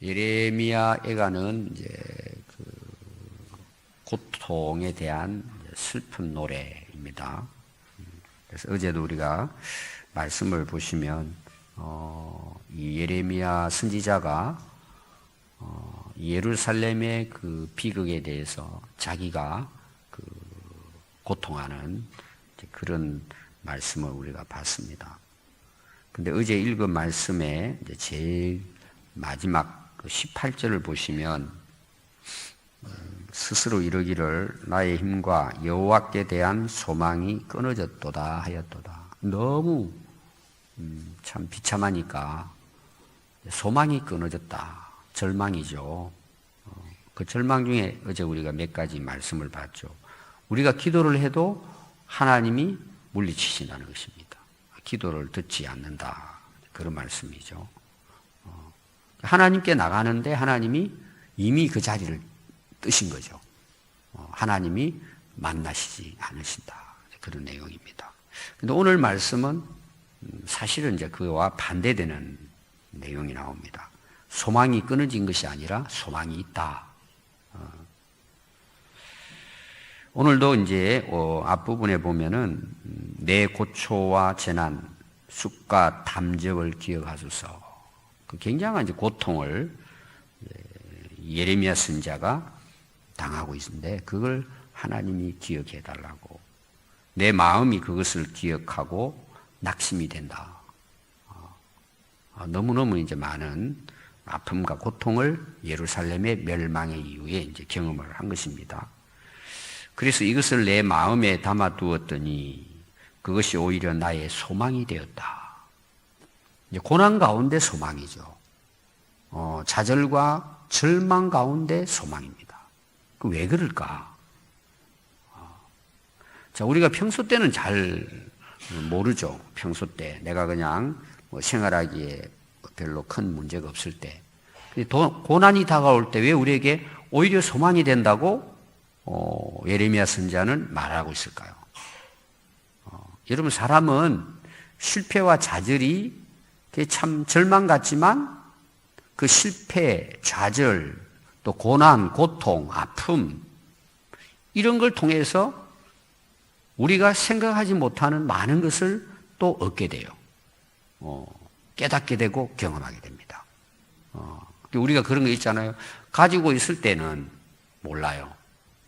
예레미야 애가는 이제 그 고통에 대한 슬픈 노래입니다. 그래서 어제도 우리가 말씀을 보시면 이 예레미야 선지자가 예루살렘의 그 비극에 대해서 자기가 그 고통하는 그런 말씀을 우리가 봤습니다. 근데 어제 읽은 말씀에 이제 제일 마지막 18절을 보시면 스스로 이르기를 나의 힘과 여호와께 대한 소망이 끊어졌도다 하였도다. 너무 참 비참하니까 소망이 끊어졌다. 절망이죠. 그 절망 중에 어제 우리가 몇 가지 말씀을 봤죠. 우리가 기도를 해도 하나님이 물리치신다는 것입니다. 기도를 듣지 않는다. 그런 말씀이죠. 하나님께 나가는데 하나님이 이미 그 자리를 뜨신 거죠. 하나님이 만나시지 않으신다. 그런 내용입니다. 근데 오늘 말씀은 사실은 이제 그와 반대되는 내용이 나옵니다. 소망이 끊어진 것이 아니라 소망이 있다. 오늘도 이제 앞부분에 보면은 내 고초와 재난, 쑥과 담접을 기억하소서. 그 굉장한 이제 고통을 예레미야 선지자가 당하고 있는데 그걸 하나님이 기억해 달라고. 내 마음이 그것을 기억하고 낙심이 된다. 너무너무 이제 많은 아픔과 고통을 예루살렘의 멸망의 이후에 이제 경험을 한 것입니다. 그래서 이것을 내 마음에 담아두었더니 그것이 오히려 나의 소망이 되었다. 이제 고난 가운데 소망이죠. 좌절과 절망 가운데 소망입니다. 그 왜 그럴까? 자, 우리가 평소 때는 잘 모르죠. 평소 때 내가 그냥 생활하기에 별로 큰 문제가 없을 때, 고난이 다가올 때 왜 우리에게 오히려 소망이 된다고 예레미야 선지자는 말하고 있을까요? 여러분, 사람은 실패와 좌절이 참 절망 같지만 그 실패, 좌절, 또 고난, 고통, 아픔 이런 걸 통해서 우리가 생각하지 못하는 많은 것을 또 얻게 돼요. 깨닫게 되고 경험하게 됩니다. 우리가 그런 거 있잖아요. 가지고 있을 때는 몰라요.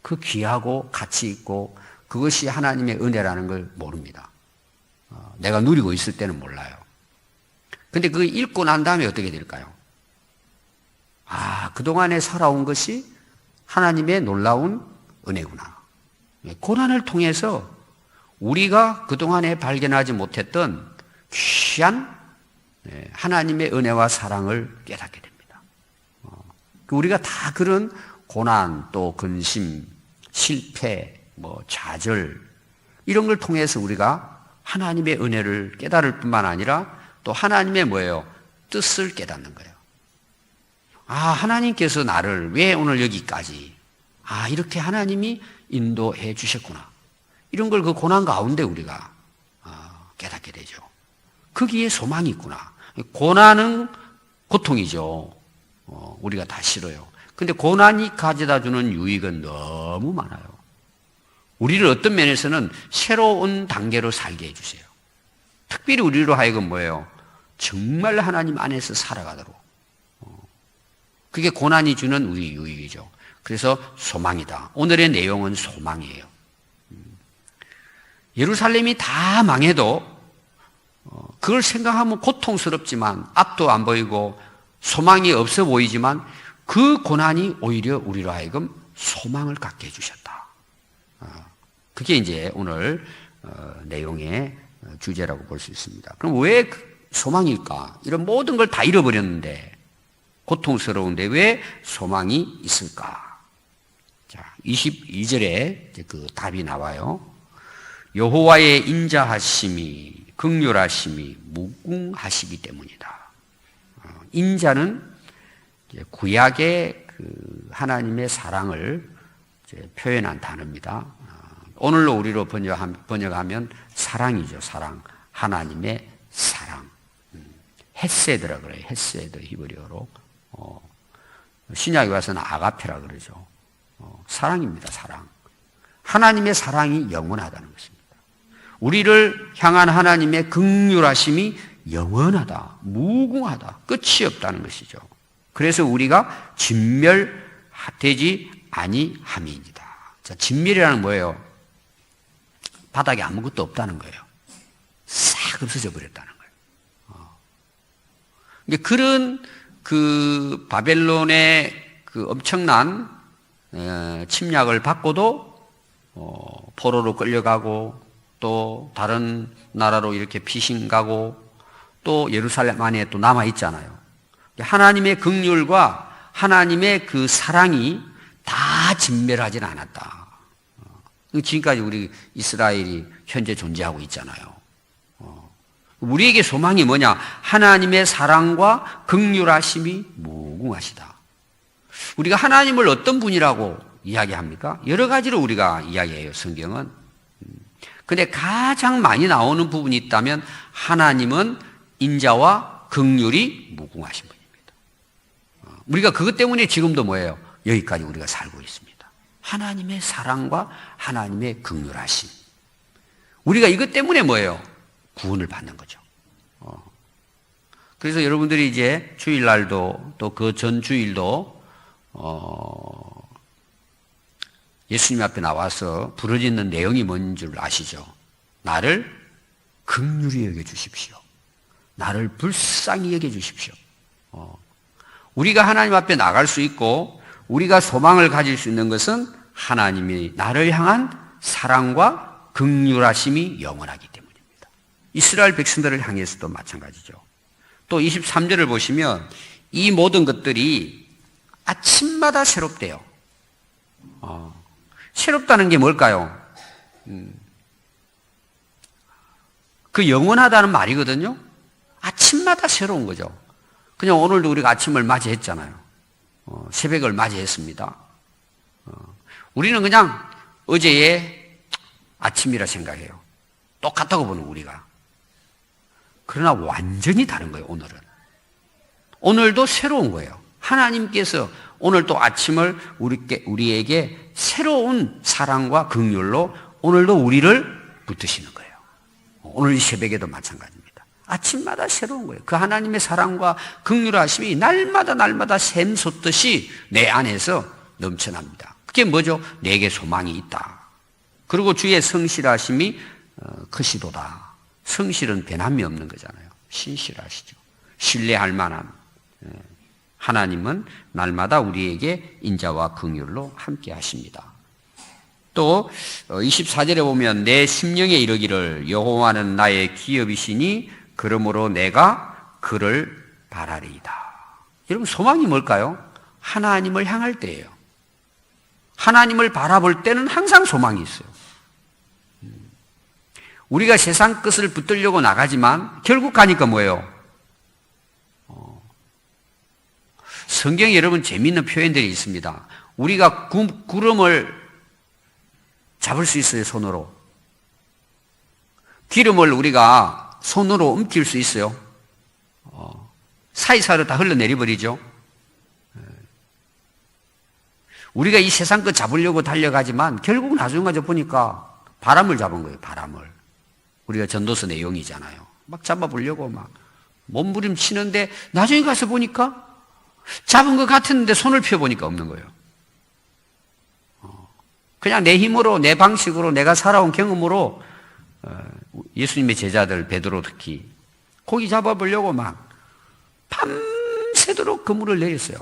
그 귀하고 가치 있고 그것이 하나님의 은혜라는 걸 모릅니다. 내가 누리고 있을 때는 몰라요. 근데 그거 읽고 난 다음에 어떻게 될까요? 그동안에 살아온 것이 하나님의 놀라운 은혜구나. 고난을 통해서 우리가 그동안에 발견하지 못했던 귀한 하나님의 은혜와 사랑을 깨닫게 됩니다. 우리가 다 그런 고난, 또 근심, 실패, 좌절 이런 걸 통해서 우리가 하나님의 은혜를 깨달을 뿐만 아니라 또 하나님의 뜻을 깨닫는 거예요. 하나님께서 나를 왜 오늘 여기까지 이렇게 하나님이 인도해 주셨구나. 이런 걸 그 고난 가운데 우리가 깨닫게 되죠. 거기에 소망이 있구나. 고난은 고통이죠. 우리가 다 싫어요. 근데 고난이 가져다 주는 유익은 너무 많아요. 우리를 어떤 면에서는 새로운 단계로 살게 해주세요. 특별히 우리로 하여금 정말 하나님 안에서 살아가도록. 그게 고난이 주는 우리 유익이죠. 그래서 소망이다. 오늘의 내용은 소망이에요. 예루살렘이 다 망해도 그걸 생각하면 고통스럽지만 앞도 안 보이고 소망이 없어 보이지만 그 고난이 오히려 우리로 하여금 소망을 갖게 해주셨다. 그게 이제 오늘 내용의 주제라고 볼 수 있습니다. 그럼 왜 소망일까? 이런 모든 걸 다 잃어버렸는데 고통스러운데 왜 소망이 있을까? 자, 22절에 그 답이 나와요. 여호와의 인자하심이 긍휼하심이 무궁하시기 때문이다. 인자는 구약의 그 하나님의 사랑을 표현한 단어입니다. 오늘로 우리로 번역하면 사랑이죠. 사랑. 하나님의 사랑. 헤세드라 그래요. 헤세드 히브리어로. 신약에 와서는 아가페라 그러죠. 사랑입니다, 사랑. 하나님의 사랑이 영원하다는 것입니다. 우리를 향한 하나님의 긍휼하심이 영원하다, 무궁하다, 끝이 없다는 것이죠. 그래서 우리가 진멸되지 아니함이니이다. 자, 진멸이라는 뭐예요? 바닥에 아무것도 없다는 거예요. 싹 없어져 버렸다는 거예요. 그런 그 바벨론의 그 엄청난 침략을 받고도 포로로 끌려가고 또 다른 나라로 이렇게 피신 가고 또 예루살렘 안에 또 남아 있잖아요. 하나님의 긍휼과 하나님의 그 사랑이 다 진멸하지는 않았다. 지금까지 우리 이스라엘이 현재 존재하고 있잖아요. 우리에게 소망이 뭐냐? 하나님의 사랑과 긍휼하심이 무궁하시다. 우리가 하나님을 어떤 분이라고 이야기합니까? 여러 가지로 우리가 이야기해요, 성경은. 근데 가장 많이 나오는 부분이 있다면 하나님은 인자와 긍휼이 무궁하신 분입니다. 우리가 그것 때문에 지금도 뭐예요? 여기까지 우리가 살고 있습니다. 하나님의 사랑과 하나님의 긍휼하심. 우리가 이것 때문에 뭐예요? 구원을 받는 거죠. 그래서 여러분들이 이제 주일날도 또 그 전 주일도 예수님 앞에 나와서 부르짖는 내용이 뭔 줄 아시죠? 나를 긍휼히 여겨 주십시오. 나를 불쌍히 여겨 주십시오. 우리가 하나님 앞에 나갈 수 있고 우리가 소망을 가질 수 있는 것은 하나님이 나를 향한 사랑과 긍휼하심이 영원하기 때문입니다. 이스라엘 백성들을 향해서도 마찬가지죠. 또 23절을 보시면 이 모든 것들이 아침마다 새롭대요. 새롭다는 게 뭘까요? 그 영원하다는 말이거든요. 아침마다 새로운 거죠. 그냥 오늘도 우리가 아침을 맞이했잖아요. 새벽을 맞이했습니다. 우리는 그냥 어제의 아침이라 생각해요. 똑같다고 보는 우리가. 그러나 완전히 다른 거예요, 오늘은. 오늘도 새로운 거예요. 하나님께서 오늘 또 아침을 우리에게 새로운 사랑과 긍휼로 오늘도 우리를 붙드시는 거예요. 오늘 이 새벽에도 마찬가지입니다. 아침마다 새로운 거예요. 그 하나님의 사랑과 긍휼하심이 날마다 샘솟듯이 내 안에서 넘쳐납니다. 그게 뭐죠? 내게 소망이 있다. 그리고 주의 성실하심이 크시도다. 성실은 변함이 없는 거잖아요. 신실하시죠. 신뢰할 만한. 하나님은 날마다 우리에게 인자와 긍휼로 함께 하십니다. 또 24절에 보면 내 심령에 이르기를 여호와는 나의 기업이시니 그러므로 내가 그를 바라리이다. 여러분 소망이 뭘까요? 하나님을 향할 때예요. 하나님을 바라볼 때는 항상 소망이 있어요. 우리가 세상 끝을 붙들려고 나가지만 결국 가니까 뭐예요? 성경에 여러분 재미있는 표현들이 있습니다. 우리가 구름을 잡을 수 있어요, 손으로. 기름을 우리가 손으로 움킬 수 있어요. 사이사이로 다 흘러내려버리죠. 우리가 이 세상 것 잡으려고 달려가지만 결국 나중에 가서 보니까 바람을 잡은 거예요, 바람을. 우리가 전도서 내용이잖아요. 막 잡아보려고 막 몸부림치는데 나중에 가서 보니까 잡은 것 같았는데 손을 펴보니까 없는 거예요. 그냥 내 힘으로 내 방식으로 내가 살아온 경험으로 예수님의 제자들 베드로 특히 고기 잡아보려고 막 밤새도록 그물을 내렸어요.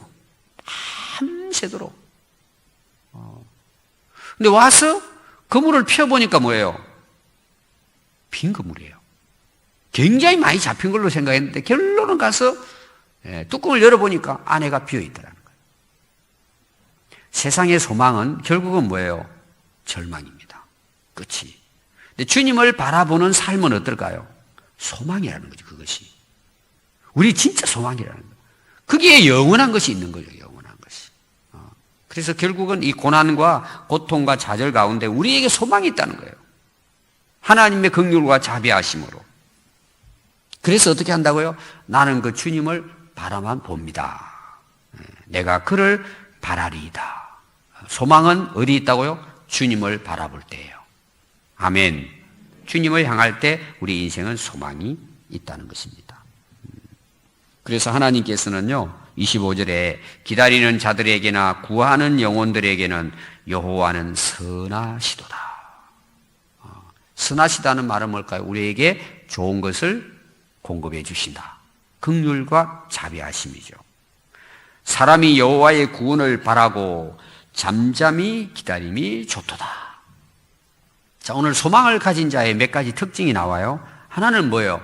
밤새도록. 근데 와서 그물을 펴보니까 뭐예요? 빈 그물이에요. 굉장히 많이 잡힌 걸로 생각했는데 결론은 가서 뚜껑을 열어보니까 안에가 비어있더라는 거예요. 세상의 소망은 결국은 뭐예요? 절망입니다. 끝이. 근데 주님을 바라보는 삶은 어떨까요? 소망이라는 거죠, 그것이. 우리 진짜 소망이라는 거예요. 거기에 영원한 것이 있는 거죠, 영원한 것이. 그래서 결국은 이 고난과 고통과 좌절 가운데 우리에게 소망이 있다는 거예요. 하나님의 긍휼과 자비하심으로. 그래서 어떻게 한다고요? 나는 그 주님을 바라만 봅니다. 내가 그를 바라리이다. 소망은 어디 있다고요? 주님을 바라볼 때예요. 아멘. 주님을 향할 때 우리 인생은 소망이 있다는 것입니다. 그래서 하나님께서는요, 25절에 기다리는 자들에게나 구하는 영혼들에게는 여호와는 선하시도다. 선하시다는 말은 뭘까요? 우리에게 좋은 것을 공급해 주신다. 긍휼과 자비하심이죠. 사람이 여호와의 구원을 바라고 잠잠히 기다림이 좋도다. 자, 오늘 소망을 가진 자의 몇 가지 특징이 나와요. 하나는 뭐예요?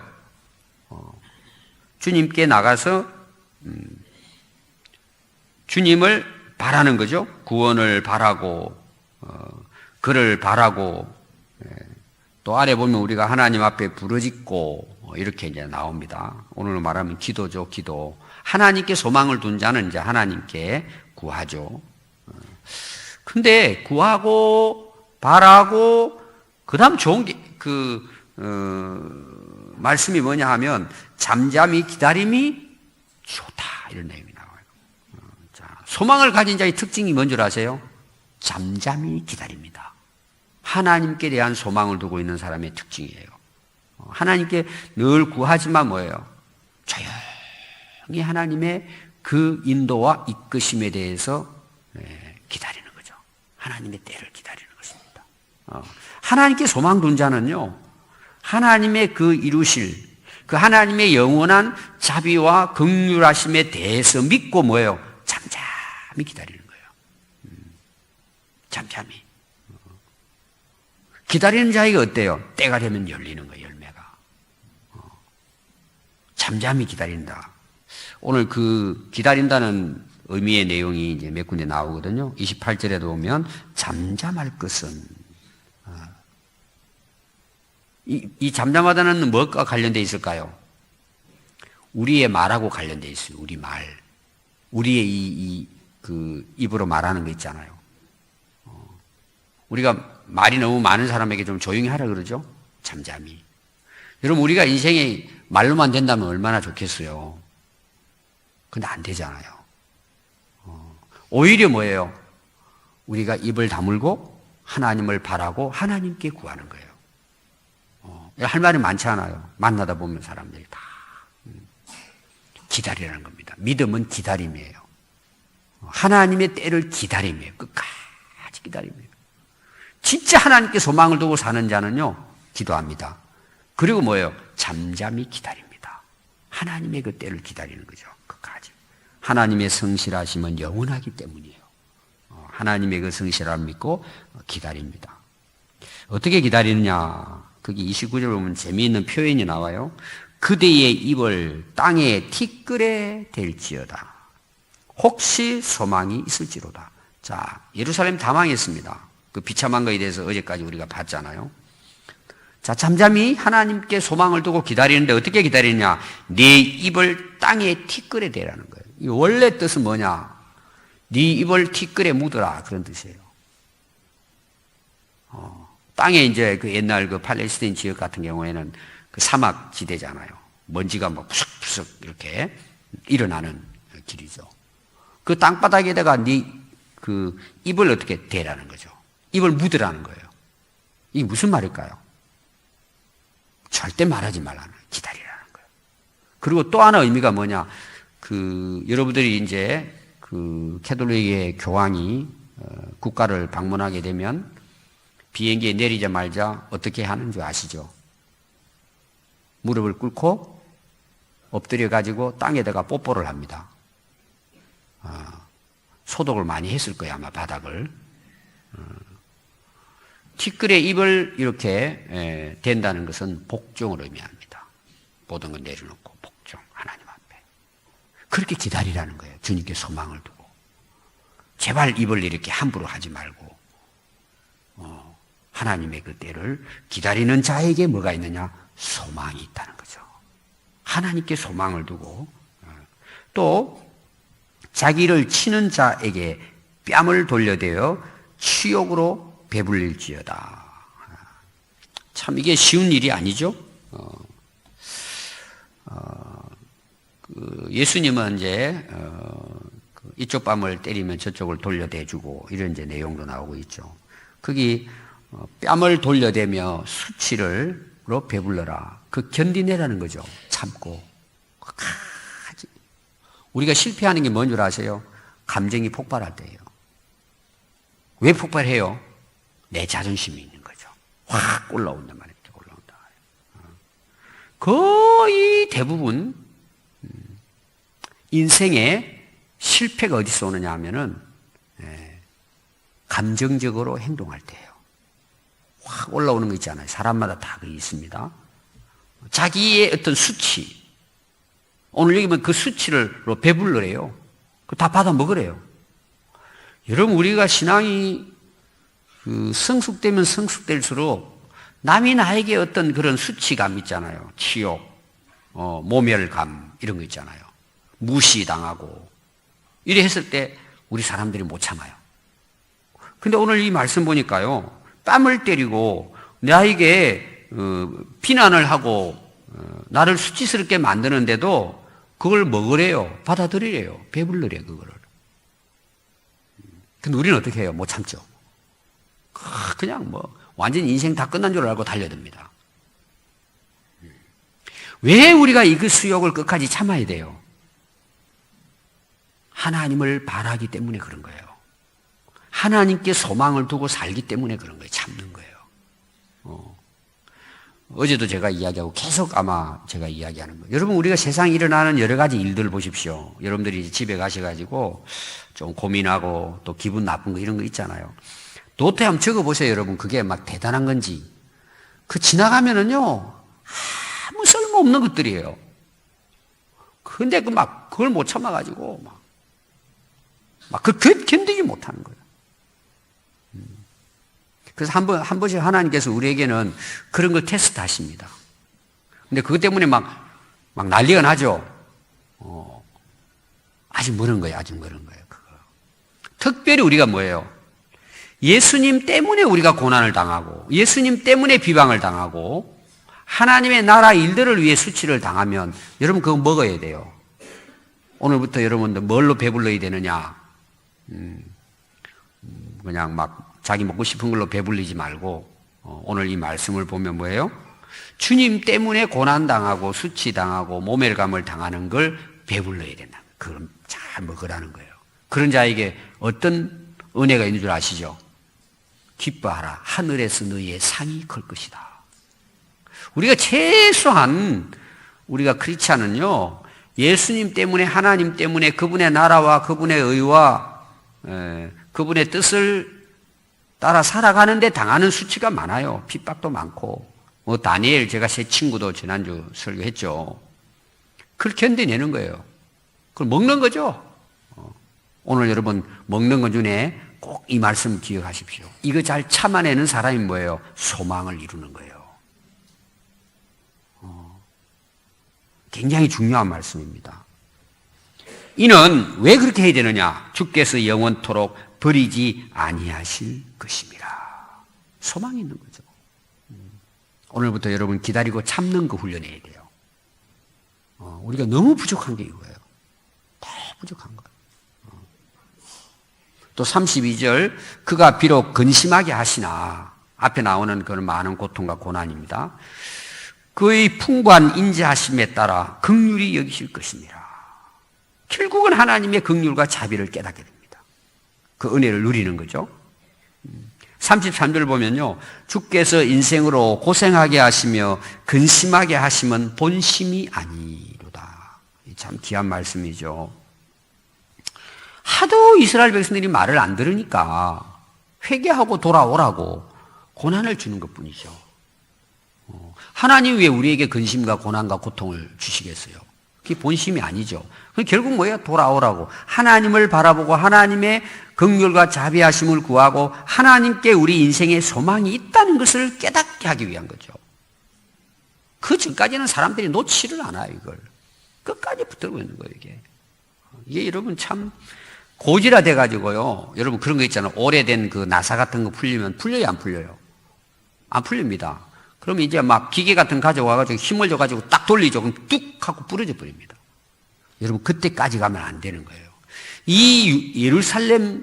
주님께 나가서 주님을 바라는 거죠. 구원을 바라고 그를 바라고, 또 아래 보면 우리가 하나님 앞에 부르짖고 이렇게 이제 나옵니다. 오늘 말하면 기도죠, 기도. 하나님께 소망을 둔 자는 이제 하나님께 구하죠. 근데 구하고 바라고 그다음 좋은 게 말씀이 뭐냐 하면 잠잠히 기다림이 좋다, 이런 내용이 나와요. 자, 소망을 가진 자의 특징이 뭔 줄 아세요? 잠잠히 기다립니다. 하나님께 대한 소망을 두고 있는 사람의 특징이에요. 하나님께 늘 구하지만 뭐예요? 조용히 하나님의 그 인도와 이끄심에 대해서 기다리는 거죠. 하나님의 때를 기다리는 것입니다. 하나님께 소망 둔 자는요, 하나님의 그 이루실, 그 하나님의 영원한 자비와 긍휼하심에 대해서 믿고 뭐예요? 잠잠히 기다리는 거예요. 잠잠히. 기다리는 자에게 어때요? 때가 되면 열리는 거예요, 열매가. 잠잠히 기다린다. 오늘 그 기다린다는 의미의 내용이 이제 몇 군데 나오거든요. 28절에도 보면 잠잠할 것은, 이 잠잠하다는 무엇과 관련되어 있을까요? 우리의 말하고 관련되어 있어요. 우리 말. 우리의 그 입으로 말하는 거 있잖아요. 우리가 말이 너무 많은 사람에게 좀 조용히 하라 그러죠? 잠잠히. 여러분, 우리가 인생이 말로만 된다면 얼마나 좋겠어요. 근데 안 되잖아요. 오히려 뭐예요? 우리가 입을 다물고 하나님을 바라고 하나님께 구하는 거예요. 할 말이 많지 않아요. 만나다 보면 사람들이 다 기다리라는 겁니다. 믿음은 기다림이에요. 하나님의 때를 기다림이에요. 끝까지 기다림이에요. 진짜 하나님께 소망을 두고 사는 자는요, 기도합니다. 그리고 뭐예요? 잠잠히 기다립니다. 하나님의 그 때를 기다리는 거죠. 끝까지. 하나님의 성실하심은 영원하기 때문이에요. 하나님의 그 성실함을 믿고 기다립니다. 어떻게 기다리느냐? 거기 29절 보면 재미있는 표현이 나와요. 그대의 입을 땅에 티끌에 댈지어다. 혹시 소망이 있을지로다. 자, 예루살렘 다 망했습니다. 그 비참한 거에 대해서 어제까지 우리가 봤잖아요. 자, 잠잠히 하나님께 소망을 두고 기다리는데 어떻게 기다리냐? 네 입을 땅에 티끌에 대라는 거예요. 이 원래 뜻은 뭐냐? 네 입을 티끌에 묻어라, 그런 뜻이에요. 땅에 이제 그 옛날 그 팔레스타인 지역 같은 경우에는 그 사막 지대잖아요. 먼지가 막 푸석푸석 이렇게 일어나는 길이죠. 그 땅바닥에다가 네 그 입을 어떻게 대라는 거죠. 입을 묻으라는 거예요. 이게 무슨 말일까요? 절대 말하지 말라는 거예요. 기다리라는 거예요. 그리고 또 하나 의미가 뭐냐? 그 여러분들이 이제 그 캐톨릭의 교황이 국가를 방문하게 되면 비행기에 내리자마자 어떻게 하는 줄 아시죠? 무릎을 꿇고 엎드려 가지고 땅에다가 뽀뽀를 합니다. 소독을 많이 했을 거예요, 아마 바닥을. 티끌의 입을 이렇게 댄다는 것은 복종을 의미합니다. 모든 걸 내려놓고 복종, 하나님 앞에. 그렇게 기다리라는 거예요. 주님께 소망을 두고. 제발 입을 이렇게 함부로 하지 말고 하나님의 그 때를 기다리는 자에게 뭐가 있느냐? 소망이 있다는 거죠. 하나님께 소망을 두고 또 자기를 치는 자에게 뺨을 돌려대어 치욕으로 배불릴지어다. 참 이게 쉬운 일이 아니죠. 예수님은 이제 이쪽 뺨을 때리면 저쪽을 돌려대주고 이런 이제 내용도 나오고 있죠. 거기 뺨을 돌려대며 수치를로 배불러라. 그 견디내라는 거죠. 참고. 우리가 실패하는 게 뭔 줄 아세요? 감정이 폭발할 때예요. 왜 폭발해요? 내 자존심이 있는 거죠. 확 올라온단 말이에요. 올라온다. 거의 대부분 인생의 실패가 어디서 오느냐 하면은 감정적으로 행동할 때예요. 확 올라오는 거 있잖아요. 사람마다 다 그게 있습니다. 자기의 어떤 수치, 오늘 여기 보면 그 수치를 배불러래요. 다 받아 먹으래요. 여러분, 우리가 신앙이 성숙되면 성숙될수록 남이 나에게 어떤 그런 수치감 있잖아요. 치욕, 모멸감, 이런 거 있잖아요. 무시당하고. 이래 했을 때 우리 사람들이 못 참아요. 근데 오늘 이 말씀 보니까요. 뺨을 때리고 나에게 비난을 하고 나를 수치스럽게 만드는데도 그걸 먹으래요. 받아들이래요. 배불러래요. 그거를. 근데 우리는 어떻게 해요? 못 참죠. 그냥 완전 인생 다 끝난 줄 알고 달려듭니다. 왜 우리가 이 수욕을 끝까지 참아야 돼요? 하나님을 바라기 때문에 그런 거예요. 하나님께 소망을 두고 살기 때문에 그런 거예요. 참는 거예요. 어제도 제가 이야기하고 계속 아마 제가 이야기하는 거예요. 여러분, 우리가 세상에 일어나는 여러 가지 일들 보십시오. 여러분들이 집에 가셔가지고 좀 고민하고 또 기분 나쁜 거 이런 거 있잖아요. 노트에 한번 적어보세요, 여러분. 그게 막 대단한 건지. 지나가면은요, 아무 쓸모없는 것들이에요. 근데 그걸 못 참아가지고 그걸 견디지 못하는 거예요. 그래서 한 번씩 하나님께서 우리에게는 그런 걸 테스트 하십니다. 근데 그것 때문에 막 난리가 나죠. 아직 멀은 거예요. 아직 멀은 거예요. 그거. 특별히 우리가 뭐예요? 예수님 때문에 우리가 고난을 당하고, 예수님 때문에 비방을 당하고, 하나님의 나라 일들을 위해 수치를 당하면, 여러분 그거 먹어야 돼요. 오늘부터 여러분들 뭘로 배불러야 되느냐? 그냥 자기 먹고 싶은 걸로 배불리지 말고 오늘 이 말씀을 보면 뭐예요? 주님 때문에 고난당하고 수치당하고 모멸감을 당하는 걸 배불러야 된다. 그럼 잘 먹으라는 거예요. 그런 자에게 어떤 은혜가 있는 줄 아시죠? 기뻐하라. 하늘에서 너희의 상이 클 것이다. 우리가 최소한 우리가 크리스찬은요, 예수님 때문에, 하나님 때문에 그분의 나라와 그분의 의와 그분의 뜻을 따라 살아가는데 당하는 수치가 많아요. 핍박도 많고. 다니엘, 제가 새 친구도 지난주 설교했죠. 그걸 견뎌내는 거예요. 그걸 먹는 거죠. 오늘 여러분 먹는 것 중에 꼭 이 말씀 기억하십시오. 이거 잘 참아내는 사람이 뭐예요? 소망을 이루는 거예요. 굉장히 중요한 말씀입니다. 이는 왜 그렇게 해야 되느냐? 주께서 영원토록 버리지 아니하실 것입니다. 소망이 있는 거죠. 오늘부터 여러분 기다리고 참는 거 훈련해야 돼요. 우리가 너무 부족한 게 이거예요. 다 부족한 거예요. 또 32절, 그가 비록 근심하게 하시나, 앞에 나오는 그런 많은 고통과 고난입니다. 그의 풍부한 인자하심에 따라 긍휼히 여기실 것입니다. 결국은 하나님의 긍휼과 자비를 깨닫게 됩니다. 그 은혜를 누리는 거죠. 33절 보면요, 주께서 인생으로 고생하게 하시며 근심하게 하시면 본심이 아니로다. 참 귀한 말씀이죠. 하도 이스라엘 백성들이 말을 안 들으니까 회개하고 돌아오라고 고난을 주는 것뿐이죠. 하나님 왜 우리에게 근심과 고난과 고통을 주시겠어요? 그게 본심이 아니죠. 결국 뭐예요? 돌아오라고. 하나님을 바라보고 하나님의 긍휼과 자비하심을 구하고 하나님께 우리 인생에 소망이 있다는 것을 깨닫게 하기 위한 거죠. 그 전까지는 사람들이 놓지를 않아요, 이걸. 끝까지 붙들고 있는 거예요, 이게. 이게 여러분 참 고지라 돼가지고요. 여러분 그런 거 있잖아요. 오래된 그 나사 같은 거 풀리면 풀려요, 안 풀려요? 안 풀립니다. 그럼 이제 기계 같은 거 가져와가지고 힘을 줘가지고 딱 돌리죠. 그럼 뚝 하고 부러져 버립니다. 여러분, 그때까지 가면 안 되는 거예요. 이 예루살렘이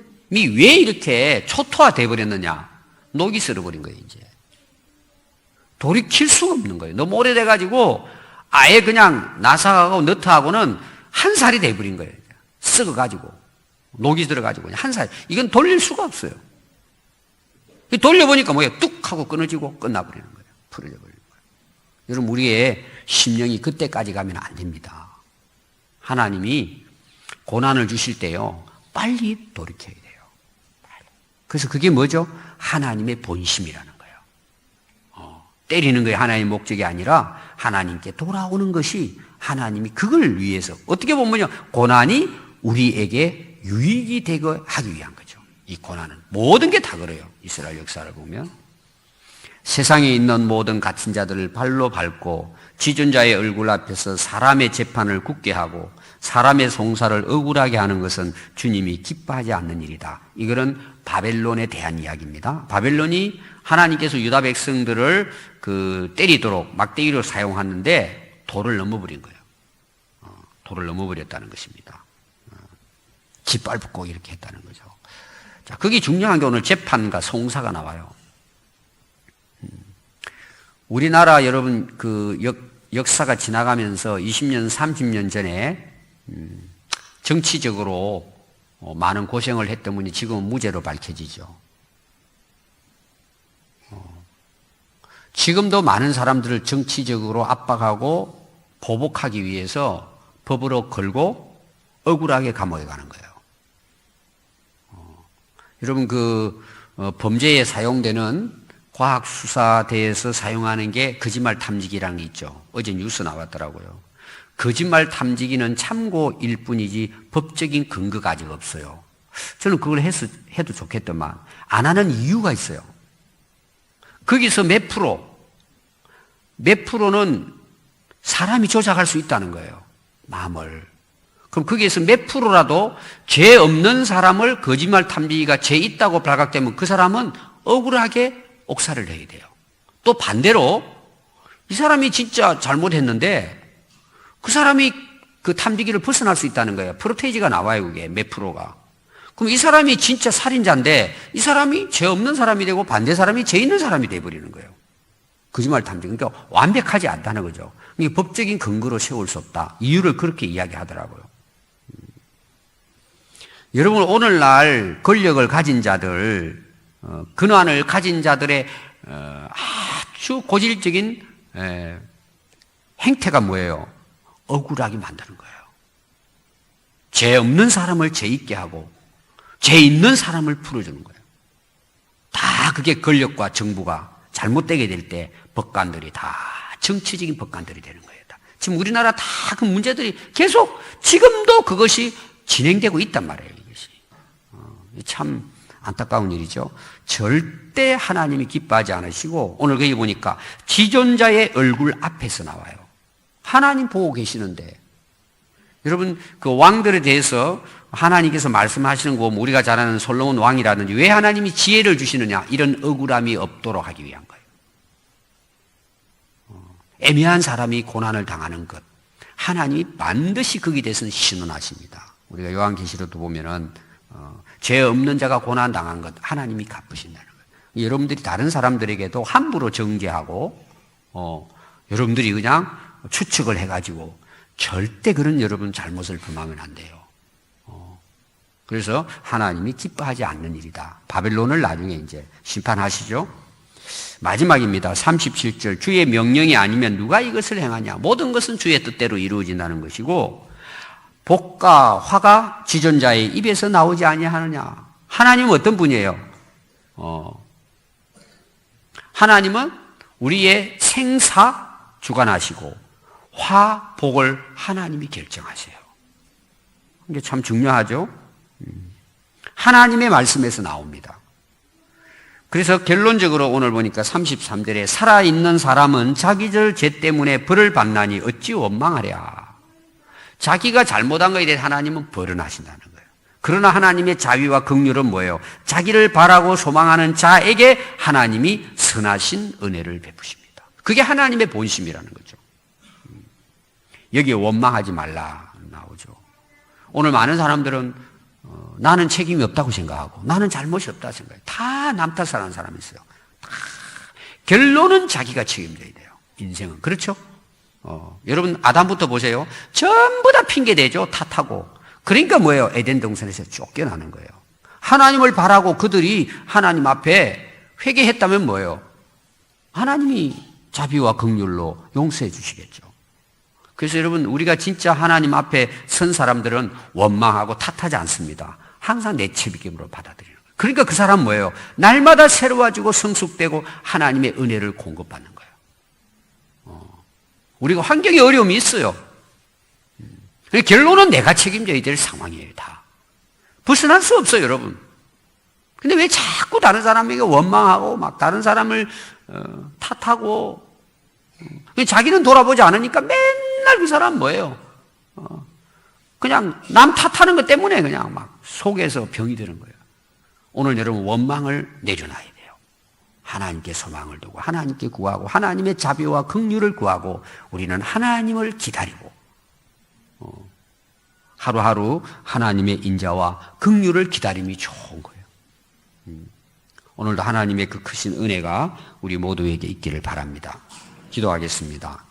왜 이렇게 초토화돼 버렸느냐? 녹이 쓸어버린 거예요, 이제. 돌이킬 수가 없는 거예요. 너무 오래돼가지고 아예 그냥 나사하고 너트하고는 한 살이 돼버린 거예요. 썩어가지고. 녹이 들어가지고 그냥 한 살. 이건 돌릴 수가 없어요. 돌려보니까 뭐예요? 뚝 하고 끊어지고 끝나버리는 거예요. 풀어져 버리는 거예요. 여러분, 우리의 심령이 그때까지 가면 안 됩니다. 하나님이 고난을 주실 때요, 빨리 돌이켜야 돼요. 빨리. 그래서 그게 뭐죠? 하나님의 본심이라는 거예요. 때리는 게 하나님의 목적이 아니라 하나님께 돌아오는 것이 하나님이 그걸 위해서, 어떻게 보면요, 고난이 우리에게 유익이 되게 하기 위한 거죠. 이 고난은 모든 게 다 그래요. 이스라엘 역사를 보면 세상에 있는 모든 갇힌 자들을 발로 밟고 지존자의 얼굴 앞에서 사람의 재판을 굳게 하고 사람의 송사를 억울하게 하는 것은 주님이 기뻐하지 않는 일이다. 이거는 바벨론에 대한 이야기입니다. 바벨론이 하나님께서 유다 백성들을 때리도록 막대기로 사용하는데 돌을 넘어버린 거예요. 돌을 넘어버렸다는 것입니다. 짓밟고 이렇게 했다는 거죠. 자, 그게 중요한 게 오늘 재판과 송사가 나와요. 우리나라 여러분 역사가 지나가면서 20년, 30년 전에 정치적으로 많은 고생을 했던 분이 지금은 무죄로 밝혀지죠. 지금도 많은 사람들을 정치적으로 압박하고 보복하기 위해서 법으로 걸고 억울하게 감옥에 가는 거예요. 여러분, 범죄에 사용되는 과학수사대에서 사용하는 게 거짓말 탐지기라는 게 있죠. 어제 뉴스 나왔더라고요. 거짓말 탐지기는 참고일 뿐이지 법적인 근거가 아직 없어요. 저는 그걸 해도 좋겠더만 안 하는 이유가 있어요. 거기서 몇 프로는 사람이 조작할 수 있다는 거예요. 마음을. 그럼 거기에서 몇 프로라도 죄 없는 사람을 거짓말 탐지기가 죄 있다고 발각되면 그 사람은 억울하게 옥살을 해야 돼요. 또 반대로 이 사람이 진짜 잘못했는데 그 사람이 그 탐지기를 벗어날 수 있다는 거예요. 프로테이지가 나와요, 그게 몇 프로가. 그럼 이 사람이 진짜 살인자인데 이 사람이 죄 없는 사람이 되고 반대 사람이 죄 있는 사람이 돼버리는 거예요. 거짓말 탐지기. 그러니까 완벽하지 않다는 거죠. 이게 법적인 근거로 세울 수 없다. 이유를 그렇게 이야기하더라고요. 여러분, 오늘날 권력을 가진 자들, 근환을 가진 자들의 아주 고질적인 행태가 뭐예요? 억울하게 만드는 거예요. 죄 없는 사람을 죄 있게 하고 죄 있는 사람을 풀어주는 거예요. 다 그게 권력과 정부가 잘못되게 될 때 법관들이 다 정치적인 법관들이 되는 거예요. 지금 우리나라 다 그 문제들이 계속 지금도 그것이 진행되고 있단 말이에요. 이것이 참 안타까운 일이죠. 절대 하나님이 기뻐하지 않으시고 오늘 거기 보니까 지존자의 얼굴 앞에서 나와요. 하나님 보고 계시는데 여러분, 그 왕들에 대해서 하나님께서 말씀하시는 거 우리가 잘 아는 솔로몬 왕이라든지 왜 하나님이 지혜를 주시느냐, 이런 억울함이 없도록 하기 위한 거예요. 애매한 사람이 고난을 당하는 것, 하나님이 반드시 거기에 대해서는 신원하십니다. 우리가 요한계시록도 보면은 죄 없는 자가 고난 당한 것 하나님이 갚으신다는 거예요. 여러분들이 다른 사람들에게도 함부로 정죄하고 여러분들이 그냥 추측을 해가지고 절대 그런 여러분 잘못을 범하면 안 돼요. 그래서 하나님이 기뻐하지 않는 일이다. 바벨론을 나중에 이제 심판하시죠. 마지막입니다. 37절. 주의 명령이 아니면 누가 이것을 행하냐. 모든 것은 주의 뜻대로 이루어진다는 것이고 복과 화가 지존자의 입에서 나오지 아니하느냐. 하나님은 어떤 분이에요? 하나님은 우리의 생사 주관하시고 화, 복을 하나님이 결정하세요. 이게 참 중요하죠? 하나님의 말씀에서 나옵니다. 그래서 결론적으로 오늘 보니까 33절에 살아있는 사람은 자기들 죄 때문에 벌을 받나니 어찌 원망하랴. 자기가 잘못한 것에 대해 하나님은 벌을 하신다는 거예요. 그러나 하나님의 자비와 긍휼은 뭐예요? 자기를 바라고 소망하는 자에게 하나님이 선하신 은혜를 베푸십니다. 그게 하나님의 본심이라는 거죠. 여기에 원망하지 말라 나오죠. 오늘 많은 사람들은 나는 책임이 없다고 생각하고 나는 잘못이 없다고 생각해요. 다 남 탓하는 사람이 있어요. 다. 결론은 자기가 책임져야 돼요. 인생은. 그렇죠? 여러분 아담부터 보세요. 전부 다 핑계대죠. 탓하고. 그러니까 뭐예요? 에덴 동산에서 쫓겨나는 거예요. 하나님을 바라고 그들이 하나님 앞에 회개했다면 뭐예요? 하나님이 자비와 긍휼로 용서해 주시겠죠. 그래서 여러분 우리가 진짜 하나님 앞에 선 사람들은 원망하고 탓하지 않습니다. 항상 내 책임으로 받아들이는 거예요. 그러니까 그 사람 뭐예요? 날마다 새로워지고 성숙되고 하나님의 은혜를 공급받는 거예요. 우리가 환경에 어려움이 있어요. 결론은 내가 책임져야 될 상황이에요. 다. 벗어날 수 없어요, 여러분. 근데 왜 자꾸 다른 사람에게 원망하고 막 다른 사람을 탓하고 자기는 돌아보지 않으니까 맨날 그 사람 뭐예요? 그냥 남 탓하는 것 때문에 그냥 막 속에서 병이 드는 거예요. 오늘 여러분 원망을 내려놔야 돼요. 하나님께 소망을 두고 하나님께 구하고 하나님의 자비와 긍휼을 구하고 우리는 하나님을 기다리고 하루하루 하나님의 인자와 긍휼을 기다림이 좋은 거예요. 오늘도 하나님의 그 크신 은혜가 우리 모두에게 있기를 바랍니다. 기도하겠습니다.